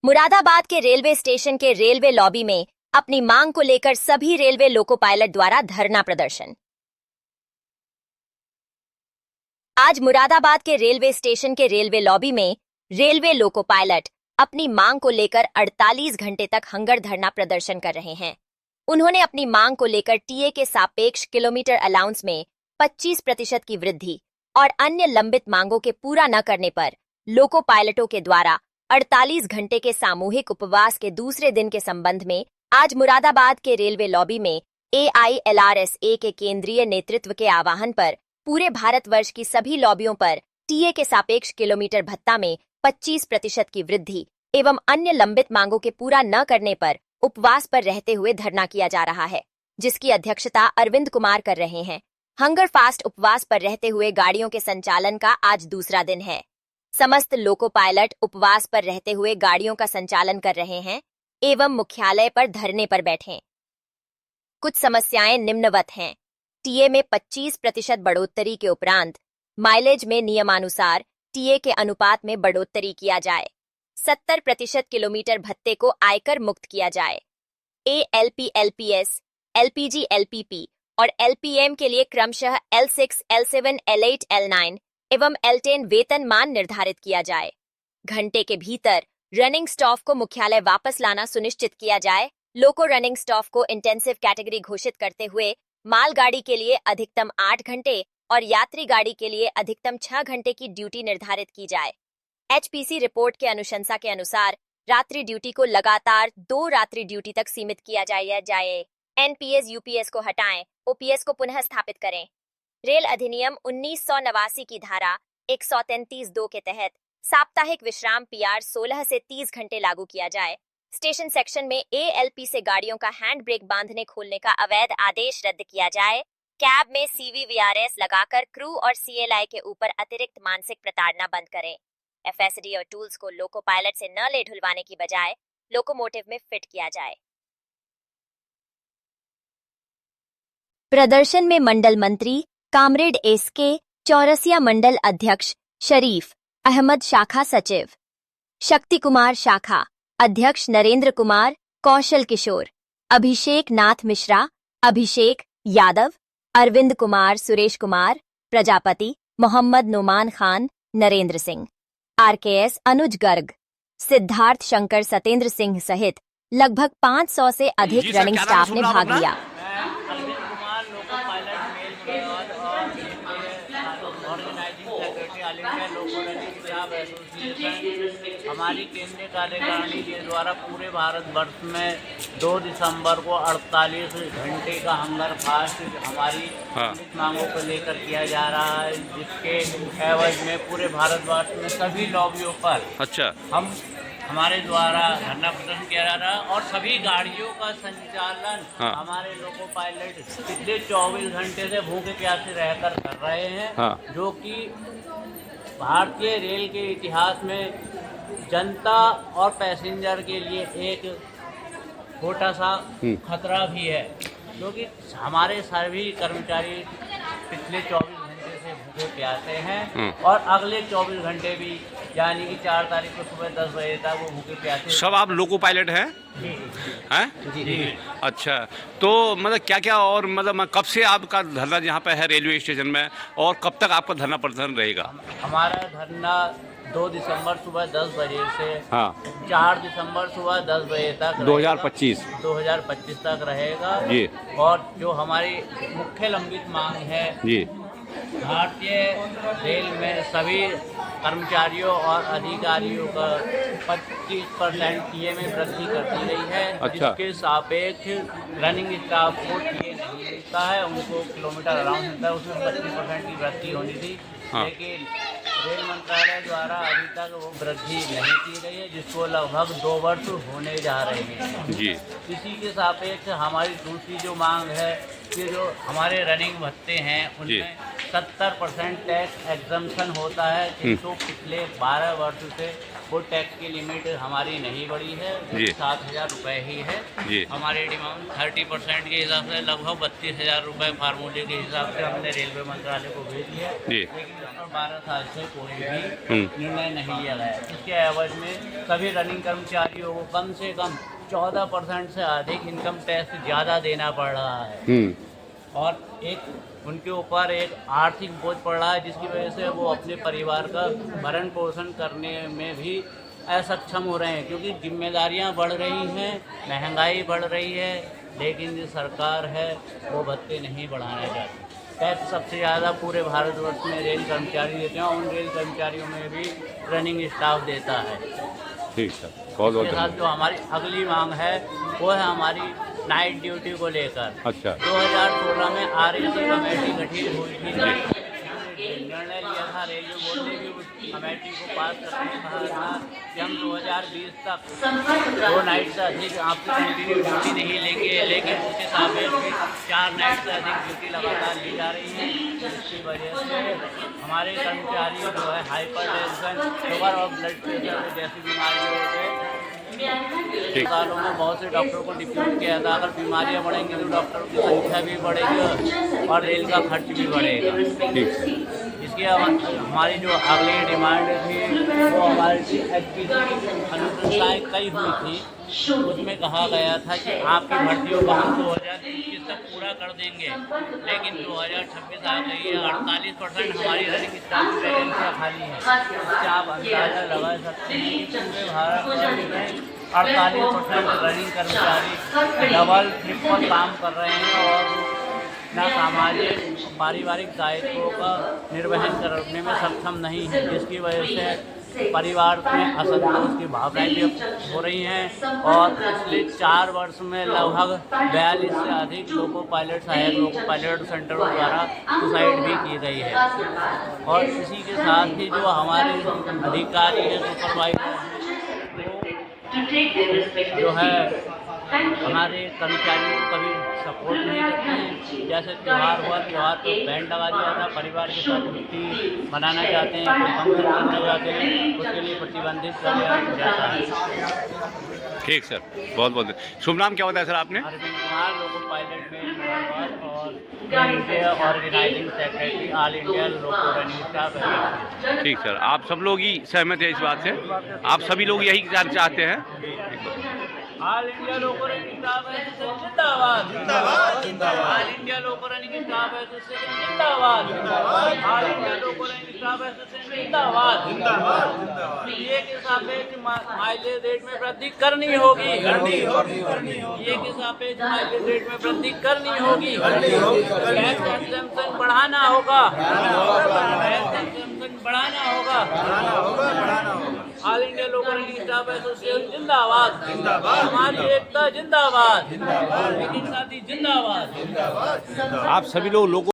मुरादाबाद के railway station के railway lobby में अपनी मांग को लेकर सभी रेलवे लोको पायलट द्वारा धरना प्रदर्शन। आज मुरादाबाद के रेलवे स्टेशन के रेलवे लॉबी में रेलवे लोको पायलट अपनी मांग को लेकर 48 घंटे तक हंगर धरना प्रदर्शन कर रहे हैं। उन्होंने अपनी मांग को लेकर टीए के सापेक्ष किलोमीटर अलाउंस में 25% की वृद्धि और अन्य लंबित मांगों के पूरा न करने पर लोको पायलटों के द्वारा 48 घंटे के सामूहिक उपवास के दूसरे दिन के संबंध में आज मुरादाबाद के रेलवे लॉबी में AILRSA के केंद्रीय नेतृत्व के आह्वान पर पूरे भारतवर्ष की सभी लॉबियों पर टीए के सापेक्ष किलोमीटर भत्ता में 25% की वृद्धि एवं अन्य लंबित मांगों के पूरा न करने पर उपवास पर रहते हुए धरना किया जा रहा है, जिसकी अध्यक्षता अरविंद कुमार कर रहे हैं। हंगर फास्ट उपवास पर रहते हुए गाड़ियों के संचालन का आज दूसरा दिन है। समस्त लोको पायलट उपवास पर रहते हुए गाड़ियों का संचालन कर रहे हैं एवं मुख्यालय पर धरने पर बैठे। कुछ समस्याएं निम्नवत हैं। टीए में 25% बढ़ोतरी के उपरांत माइलेज में नियमानुसार टीए के अनुपात में बढ़ोतरी किया जाए। 70% किलोमीटर भत्ते को आयकर मुक्त किया जाए। ALP LPS, LPG LPP और LPM के लिए क्रमशः L6, L7, L8, L9 एवं L10 वेतन मान निर्धारित किया जाए। घंटे के भीतर रनिंग स्टाफ को मुख्यालय वापस लाना सुनिश्चित किया जाए। लोको रनिंग स्टाफ को इंटेंसिव कैटेगरी घोषित करते हुए मालगाड़ी के लिए अधिकतम 8 घंटे और यात्री गाड़ी के लिए अधिकतम 6 घंटे की ड्यूटी निर्धारित की जाए। HPC रिपोर्ट के अनुशंसा के अनुसार रात्रि ड्यूटी को लगातार 2 रात्रि ड्यूटी तक सीमित किया जाए। NPS UPS को हटाएं, OPS को पुनः स्थापित करें। रेल अधिनियम 1989 की धारा 133(2) के तहत साप्ताहिक विश्राम PR 16 से 30 घंटे लागू किया जाए। स्टेशन सेक्शन में ALP से गाड़ियों का हैंड ब्रेक बांधने खोलने का अवैध आदेश रद्द किया जाए। कैब में CVVRS लगाकर क्रू और CLI के ऊपर अतिरिक्त मानसिक प्रताड़ना बंद करें। FSD और टूल्स को लोको पायलट से न ले ढुलवाने की बजाय लोकोमोटिव में फिट किया जाए। प्रदर्शन में मंडल मंत्री कामरेड SK, चौरसिया मंडल अध्यक्ष शरीफ अहमद, शाखा सचिव शक्ति कुमार, शाखा अध्यक्ष नरेंद्र कुमार, कौशल किशोर, अभिषेक नाथ मिश्रा, अभिषेक यादव, अरविंद कुमार, सुरेश कुमार प्रजापति, मोहम्मद नोमान खान, नरेंद्र सिंह, RKS अनुज गर्ग, सिद्धार्थ शंकर, सतेंद्र सिंह सहित लगभग 500 से अधिक रनिंग स्टाफ ने भाग लिया। हमारी केंद्रीय कार्यकारिणी के द्वारा पूरे भारतवर्ष में 2 दिसंबर को 48 घंटे का हंगर फास्ट हमारी मांगों को लेकर किया जा रहा है, जिसके एवज में पूरे भारतवर्ष में सभी लॉबियों पर हमारे द्वारा धरना प्रदर्शन किया जा रहा है और सभी गाड़ियों का संचालन हमारे लोको पायलट पिछले 24 घंटे से भूखे प्यासे रहकर कर रहे हैं, जो कि भारतीय रेल के इतिहास में जनता और पैसेंजर के लिए एक छोटा सा खतरा भी है, क्योंकि हमारे सभी कर्मचारी पिछले 24 घंटे से भूखे प्यासे हैं और अगले 24 घंटे भी यानी कि 4 तारीख को सुबह 10 बजे तक वो भूखे प्यासे। सब आप लोको पायलट हैं? जी। अच्छा, तो मतलब क्या क्या और मतलब कब से आपका धरना यहाँ पे है रेलवे स्टेशन में और कब तक आपका धरना प्रदर्शन रहेगा? हमारा धरना 2 दिसंबर सुबह 10 बजे से 4 दिसंबर सुबह 10 बजे तक 2025 तक रहेगा जी। और जो हमारी मुख्य लंबित मांग है जी, भारतीय रेल में सभी कर्मचारियों और अधिकारियों का 25% टीए में वृद्धि कर दी गई है। जिसके सापेक्ष रनिंग स्टाफ को टीए नहीं मिलता है, उनको किलोमीटर अलाउंस मिलता है, उसमें 25% की वृद्धि होनी थी, लेकिन रेल मंत्रालय द्वारा अभी तक वो वृद्धि नहीं की गई है, जिसको लगभग 2 वर्ष होने जा रहे हैं जी। इसी के सापेक्ष हमारी दूसरी जो मांग है कि जो हमारे रनिंग भत्ते हैं उनमें 70% टैक्स एग्जम्पशन होता है, जिसको पिछले 12 वर्ष से वो टैक्स की लिमिट हमारी नहीं बढ़ी है, जी। 7,000 रुपये ही है। जी। हमारे डिमांड 30% के हिसाब से लगभग 32,000 रुपये फार्मूले के हिसाब से हमने रेलवे मंत्रालय को भेज दिया, जी। लेकिन 12 साल से कोई भी निर्णय नहीं लिया गया। इसके एवज में सभी रनिंग कर्मचारियों को कम से कम 14% से अधिक इनकम टैक्स ज़्यादा देना पड़ रहा है और एक उनके ऊपर एक आर्थिक बोझ पड़ रहा है, जिसकी वजह से वो अपने परिवार का भरण पोषण करने में भी असक्षम हो रहे हैं, क्योंकि जिम्मेदारियां बढ़ रही हैं, महंगाई बढ़ रही है, लेकिन जो सरकार है वो भत्ते नहीं बढ़ाना चाहती। टैक्स सबसे ज़्यादा पूरे भारतवर्ष में रेल कर्मचारी देते हैं, उन रेल कर्मचारियों में भी रनिंग स्टाफ देता है। ठीक सर, बहुत बहुत इसके साथ जो हमारी अगली मांग है वो है हमारी नाइट ड्यूटी को लेकर। अच्छा। 2016 में RAC कमेटी गठित हुई थी, निर्णय लिया था, रेलवे बोर्ड ने भी उस कमेटी को पास करके कहा था कि हम 2020 तक 2 नाइट से अधिक आपसे कंटिन्यू ड्यूटी नहीं लेंगे, लेकिन उसके सापेक्ष भी 4 नाइट से अधिक ड्यूटी लगातार ली जा रही है, जिसकी वजह से हमारे कर्मचारी जो है हाइपरटेंशन, शुगर और ब्लड प्रेशर जैसी बीमारियों से सालों में बहुत से डॉक्टरों को डिप्यूट किया था। अगर बीमारियां बढ़ेंगी तो डॉक्टरों की संख्या भी बढ़ेगी और रेल का खर्च भी बढ़ेगा। इसके हमारी जो अगली डिमांड थी वो हमारी अनुशंसाएँ कई हुई थी, उसमें कहा गया था कि आपकी भर्तियों को हम 2021 तक पूरा कर देंगे, लेकिन 2026 आ गई है, 48% हमारी रनिंग स्टाफ की वैकेंसियाँ खाली हैं। इससे आप अंदाजा लगा सकते हैं कि पूरे भारत में 48% रनिंग कर्मचारी डबल ट्रिपल काम कर रहे हैं और ना सामाजिक पारिवारिक दायित्वों का निर्वहन करने में सक्षम नहीं है, जिसकी वजह से परिवार में असंतोष की भावनाएं भी हो रही हैं और पिछले 4 वर्ष में लगभग 42 से अधिक लोको पायलट सहायक लोको पायलट सेंटरों द्वारा सुसाइड भी की गई है। और इसी के साथ ही जो हमारे अधिकारी है, सुपरवाइजर जो है हमारे कर्मचारियों को कभी सपोर्ट नहीं करते हैं। जैसे त्यौहार हुआ, त्यौहार तो बैंड लगा दिया था, परिवार के साथ छुट्टी मनाना चाहते हैं, कोई फंक्शन करना चाहते हैं, उसके लिए प्रतिबंधित कर दिया जाता है। ठीक सर, बहुत बहुत शुभ नाम क्या बताया सर आपने? अरविंद कुमार, लोको पायलट में और ऑर्गेनाइजिंग सेक्रेटरी ऑल इंडिया लोको रनिंग स्टाफ। ठीक सर, आप सब लोग ही सहमत हैं इस बात से? आप सभी लोग यही चाहते हैं? ऑल इंडिया लोको रनिंग स्टाफ एसोसिएशन जिंदाबाद, जिंदाबाद, जिंदाबाद। ऑल इंडिया लोको रनिंग स्टाफ एसोसिएशन जिंदाबाद, जिंदाबाद। ऑल इंडिया लोको रनिंग स्टाफ एसोसिएशन जिंदाबाद, जिंदाबाद, जिंदाबाद। ये के सापेक्ष माइलेज रेट में वृद्धि करनी होगी, ये के सापेक्ष माइलेज रेट में वृद्धि करनी होगी, टैक्स एग्जेम्पशन बढ़ाना होगा, टैक्स एग्जेम्पशन बढ़ाना होगा। ऑल इंडिया लोको रनिंग स्टाफ एसोसिएशन जिंदाबाद, जिंदाबाद। हमारी एकता जिंदाबाद, जिंदाबाद। लेकिन साथी जिंदाबाद। आप सभी लोग